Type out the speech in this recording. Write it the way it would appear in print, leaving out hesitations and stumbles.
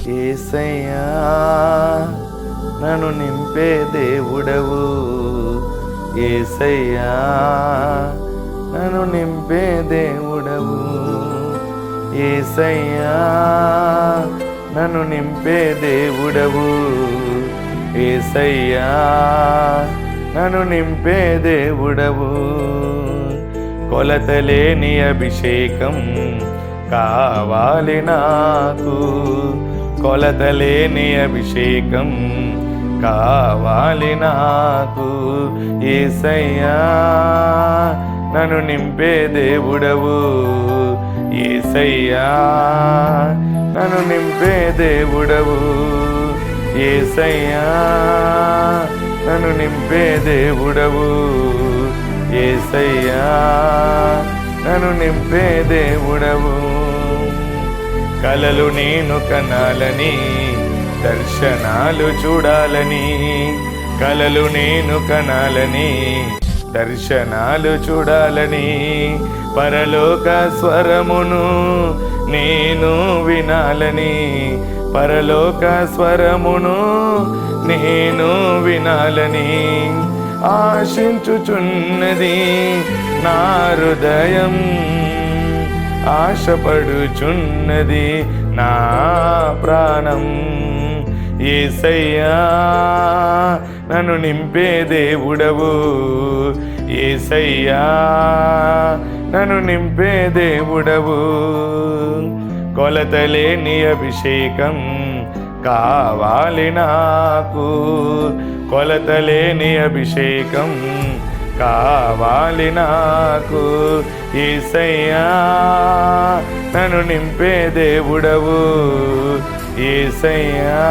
యేసయ్యా నన్ను నింపే దేవుడవు, యేసయ్యా నన్ను నింపే దేవుడవు, యేసయ్యా నన్ను నింపే దేవుడవు, యేసయ్యా నన్ను నింపే దేవుడవు. కొలతలేని అభిషేకం కావాలి నాకు, కొలతలేని అభిషేకం కావాలి నాకు, యేసయ్యా నన్ను నింపే దేవుడవు, యేసయ్యా నన్ను నింపే దేవుడవు, యేసయ్యా నన్ను నింపే దేవుడవు, యేసయ్యా నన్ను నింపే దేవుడవు. కలలు నేను కనాలని, దర్శనాలు చూడాలని, కలలు నేను కనాలని, దర్శనాలు చూడాలని, పరలోక స్వరమును నేను వినాలని, పరలోక స్వరమును నేను వినాలని ఆశించుచున్నది నా హృదయం, ఆశపడుచున్నది నా ప్రాణం, యేసయ్యా నన్ను నింపే దేవుడవు, యేసయ్యా నన్ను నింపే దేవుడవు. కొలతలేని అభిషేకం కావాలి నాకు, కొలతలేని అభిషేకం కావాలి నాకు, యేసయ్యా నన్ను నింపే దేవుడవు, యేసయ్యా